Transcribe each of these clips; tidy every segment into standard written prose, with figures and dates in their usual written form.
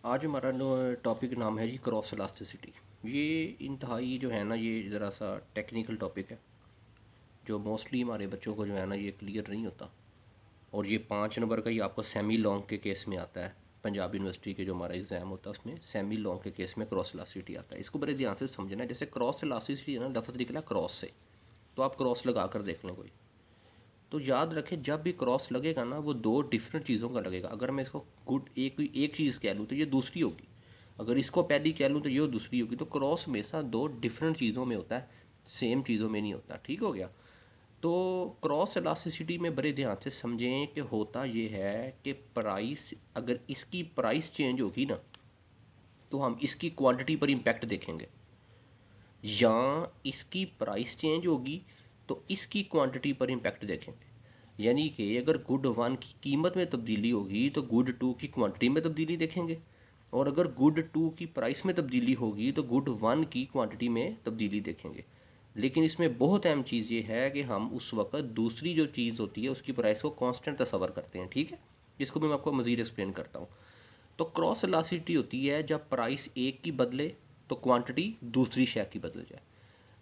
आज हमारा टॉपिक नाम है जी क्रॉस इलास्टिसिटी। ये इंतहाई जो है ना, ये ज़रा सा टेक्निकल टॉपिक है जो मोस्टली हमारे बच्चों को जो है ना ये क्लियर नहीं होता। और ये 5 नंबर का ही आपको सेमी लॉन्ग के केस में आता है। पंजाब यूनिवर्सिटी के जो हमारा एग्ज़ाम होता है उसमें सेमी लॉन्ग के केस में क्रॉस इलास्टिसिटी आता है। इसको बड़े ध्यान से समझना है। जैसे क्रॉस इलास्टिसिटी है ना, लफ्ज़ निकला क्रॉस से, तो आप क्रॉस लगा कर देख लें कोई, तो याद रखें जब भी क्रॉस लगेगा ना वो दो डिफरेंट चीज़ों का लगेगा। अगर मैं इसको गुड एक चीज़ कह लूँ तो ये दूसरी होगी, अगर इसको पहली कह लूँ तो ये दूसरी होगी। तो क्रॉस हमेशा दो डिफरेंट चीज़ों में होता है, सेम चीज़ों में नहीं होता। ठीक हो गया। तो क्रॉस इलास्टिसिटी में बड़े ध्यान से समझें कि होता ये है कि प्राइस, अगर इसकी प्राइस चेंज होगी ना तो हम इसकी क्वांटिटी पर इम्पैक्ट देखेंगे, या इसकी प्राइस चेंज होगी तो इसकी क्वांटिटी पर इम्पैक्ट देखेंगे। यानी कि अगर गुड वन की कीमत में तब्दीली होगी तो गुड टू की क्वांटिटी में तब्दीली देखेंगे, और अगर गुड टू की प्राइस में तब्दीली होगी तो गुड वन की क्वांटिटी में तब्दीली देखेंगे। लेकिन इसमें बहुत अहम चीज़ ये है कि हम उस वक्त दूसरी जो चीज़ होती है उसकी प्राइस को कांस्टेंट तस्वर करते हैं। ठीक है, इसको भी मैं आपको मज़ीद एक्सप्लेन करता हूँ। तो क्रॉस इलास्टिसिटी होती है जब प्राइस एक की बदले तो क्वांटिटी दूसरी शय की बदल जाए।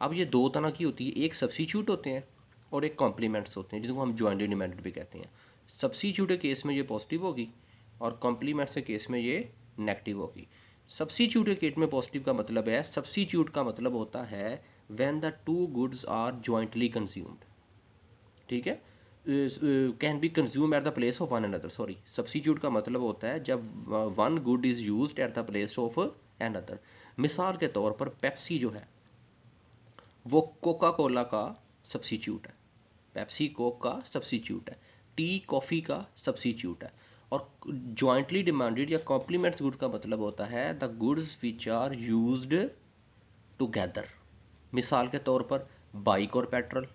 अब ये दो तरह की होती है, एक सब्स्टिट्यूट होते हैं और एक कॉम्प्लीमेंट्स होते हैं, जिनको हम जॉइंटली डिमांडेड भी कहते हैं। सब्स्टिट्यूट के केस में ये पॉजिटिव होगी और कॉम्प्लीमेंट्स के केस में ये नेगेटिव होगी। सब्स्टिट्यूट के केस में पॉजिटिव का मतलब है, सब्स्टिट्यूट का मतलब होता है when the two goods are jointly consumed. ठीक है, can be consume at the place of one another. Sorry, substitute का मतलब होता है जब one good is used at the place of another. मिसाल के तौर पर पेप्सी जो है वो कोका कोला का सब्स्टिट्यूट है, पेप्सी कोक का सब्स्टिट्यूट है, टी कॉफ़ी का सब्स्टिट्यूट है। और जॉइंटली डिमांडेड या कॉम्प्लीमेंट्स गुड का मतलब होता है the goods which are used together. मिसाल के तौर पर बाइक और पेट्रोल।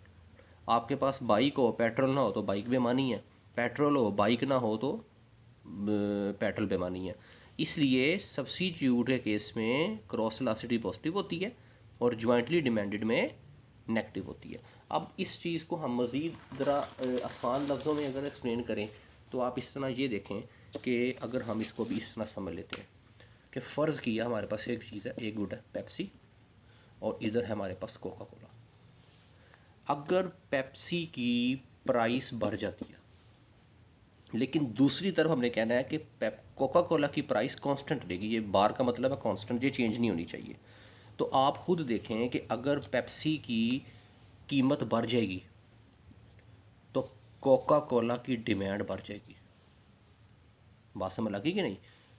आपके पास बाइक हो, पेट्रोल ना हो तो बाइक बेमानी है, पेट्रोल हो बाइक ना हो तो पेट्रोल बेमानी है। इसलिए सब्स्टिट्यूट के केस में क्रॉस इलास्टिसिटी पॉजिटिव होती है और जॉइंटली डिमांडेड में नेगेटिव होती है। अब इस चीज़ को हम मज़ीद ज़रा आसान लफ्ज़ों में अगर एक्सप्लेन करें तो आप इस तरह ये देखें कि अगर हम इसको भी इस तरह समझ लेते हैं कि फ़र्ज़ किया हमारे पास एक चीज़ है, एक गुड है पेप्सी, और इधर है हमारे पास कोका कोला। अगर पेप्सी की प्राइस बढ़ जाती है, लेकिन दूसरी तरफ हमने कहना है कि कोका कोला की प्राइस कांस्टेंट रहेगी। ये बार का मतलब है कांस्टेंट, ये चेंज नहीं होनी चाहिए। तो आप खुद देखें कि अगर पेप्सी की कीमत बढ़ जाएगी तो कोका कोला की डिमांड बढ़ जाएगी। बात समझ लगी कि नहीं?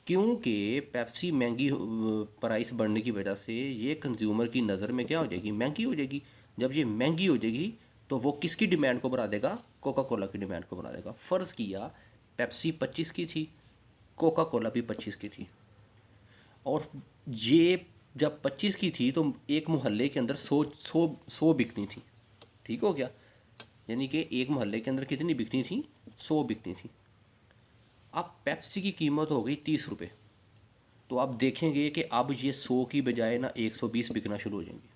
क्योंकि पेप्सी महंगी, प्राइस बढ़ने की वजह से ये कंज्यूमर की नज़र में क्या हो जाएगी, महंगी हो जाएगी। जब ये महंगी हो जाएगी तो वो किसकी डिमांड को बढ़ा देगा, कोका कोला की डिमांड को बढ़ा देगा। फ़र्ज़ किया पेप्सी 25 की थी, कोका कोला भी 25 की थी, और ये जब 25 की थी तो एक मोहल्ले के अंदर 100 बिकनी थी। ठीक हो गया, यानी कि एक मोहल्ले के अंदर कितनी बिकनी थी, 100 बिकनी थी। अब पेप्सी की कीमत हो गई 30 रुपये, तो आप देखेंगे कि अब ये 100 की बजाय ना 120 बिकना शुरू हो जाएंगे।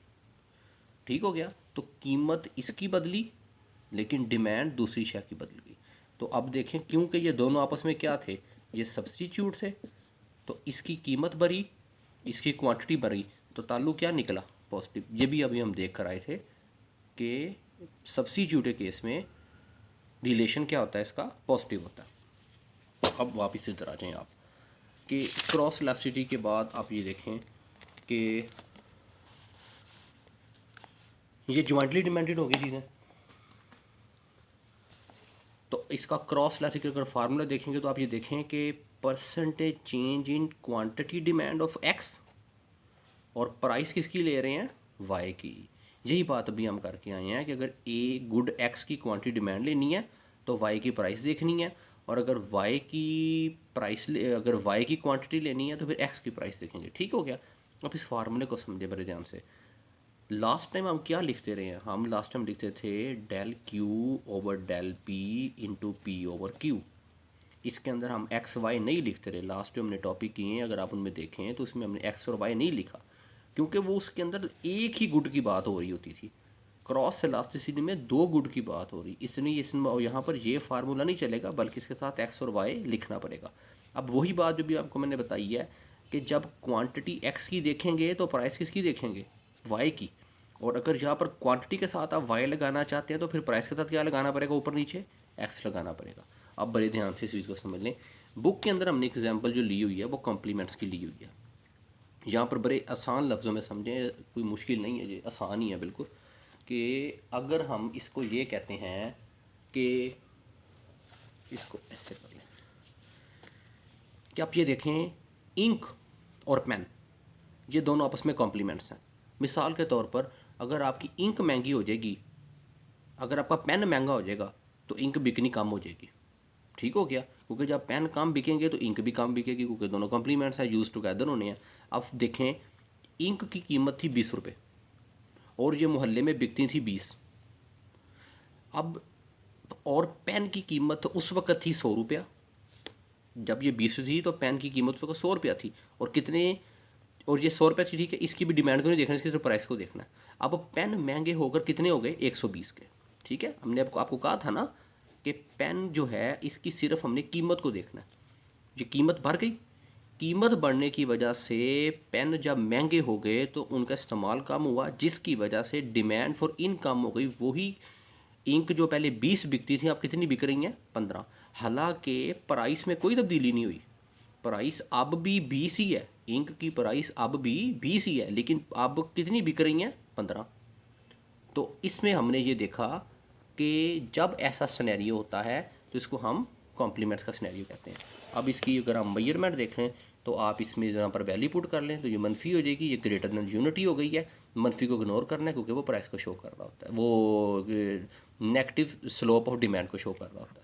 ठीक हो गया, तो कीमत इसकी बदली लेकिन डिमांड दूसरी शय की बदल गई। तो अब देखें, क्योंकि ये दोनों आपस में क्या थे, ये सब्स्टिट्यूट थे, तो इसकी कीमत बढ़ी, इसकी क्वांटिटी बढ़ी, तो ताल्लुक क्या निकला, पॉजिटिव। ये भी अभी हम देख कर आए थे कि सब्स्टिट्यूट के केस में रिलेशन क्या होता है, इसका पॉजिटिव होता है। अब वापस इधर आ जाएं आप कि क्रॉस इलास्टिसिटी के बाद आप ये देखें कि ये ज्वाइंटली डिमांडेड हो गई चीज़ें। तो इसका क्रॉस इलास्टिसिटी अगर फार्मूला देखेंगे तो आप ये देखें कि percentage change in quantity demand of x, और प्राइस किसकी ले रहे हैं, वाई की। यही बात अभी हम करके आए हैं कि अगर ए गुड एक्स की क्वांटिटी डिमांड लेनी है तो वाई की प्राइस देखनी है, और अगर वाई की अगर वाई की क्वांटिटी लेनी है तो फिर एक्स की प्राइस देखेंगे। ठीक हो गया। अब इस फार्मूले को समझे बड़े ध्यान से। लास्ट टाइम हम क्या लिखते रहे हैं, हम लास्ट टाइम लिखते थे del q over del p into p over q. इसके अंदर हम एक्स वाई नहीं लिखते रहे। लास्ट जो हमने टॉपिक किए हैं अगर आप उनमें देखें तो उसमें हमने एक्स और वाई नहीं लिखा, क्योंकि वो उसके अंदर एक ही गुड की बात हो रही होती थी। क्रॉस इलास्टिसिटी में दो गुड की बात हो रही, इसलिए इसमें यहाँ पर ये फार्मूला नहीं चलेगा, बल्कि इसके साथ एक्स और वाई लिखना पड़ेगा। अब वही बात जो भी आपको मैंने बताई है कि जब क्वांटिटी एक्स की देखेंगे तो प्राइस किसकी देखेंगे, वाई की। और अगर यहाँ पर क्वांटिटी के साथ आप वाई लगाना चाहते हैं तो फिर प्राइस के साथ क्या लगाना पड़ेगा, ऊपर नीचे एक्स लगाना पड़ेगा। अब बड़े ध्यान से इस चीज़ को समझ लें। बुक के अंदर हमने एग्जाम्पल जो ली हुई है वो कॉम्प्लीमेंट्स की ली हुई है। यहाँ पर बड़े आसान लफ्ज़ों में समझें, कोई मुश्किल नहीं है, ये आसान ही है बिल्कुल। कि अगर हम इसको ये कहते हैं कि इसको ऐसे कर लें कि आप ये देखें, इंक और पेन ये दोनों आपस में कॉम्प्लीमेंट्स हैं। मिसाल के तौर पर अगर आपकी इंक महंगी हो जाएगी, अगर आपका पेन महंगा हो जाएगा तो इंक बिकनी कम हो जाएगी। ठीक हो गया, क्योंकि जब पेन कम बिकेंगे तो इंक भी कम बिकेगी, क्योंकि दोनों कॉम्प्लीमेंट्स हैं, यूज़ टुगेदर होने हैं। अब देखें, इंक की कीमत थी 20 रुपये और ये मोहल्ले में बिकती थी 20। अब और पेन की कीमत उस वक्त थी 100 रुपया। जब ये 20 थी तो पेन की कीमत उस वक्त 100 रुपया थी। और कितने, और ये 100 रुपये थी, ठीक है, इसकी भी डिमांड को नहीं देखना, इसकी सिर्फ प्राइस को देखना है। अब पेन महंगे होकर कितने हो गए, 120 के। ठीक है, हमने आपको कहा था ना कि पेन जो है इसकी सिर्फ हमने कीमत को देखना है। ये कीमत बढ़ गई, कीमत बढ़ने की वजह से पेन जब महंगे हो गए तो उनका इस्तेमाल कम हुआ, जिसकी वजह से डिमांड फॉर इन कम हो गई। वही इंक जो पहले 20 बिकती थी अब कितनी बिक रही हैं, 15। हालांकि प्राइस में कोई तब्दीली नहीं हुई, प्राइस अब भी 20 ही है, इंक की प्राइस अब भी 20 ही है, लेकिन अब कितनी बिक रही हैं, 15। तो इसमें हमने ये देखा कि जब ऐसा सिनेरियो होता है तो इसको हम कॉम्प्लीमेंट्स का सिनेरियो कहते हैं। अब इसकी अगर हम मेजरमेंट देखें तो आप इसमें यहाँ पर वैल्यू पुट कर लें तो ये मनफी हो जाएगी, ये ग्रेटर देन यूनिटी हो गई है। मनफी को इग्नोर करना है क्योंकि वो प्राइस को शो कर रहा होता है, वो नेगेटिव स्लोप ऑफ डिमांड को शो कर रहा होता है।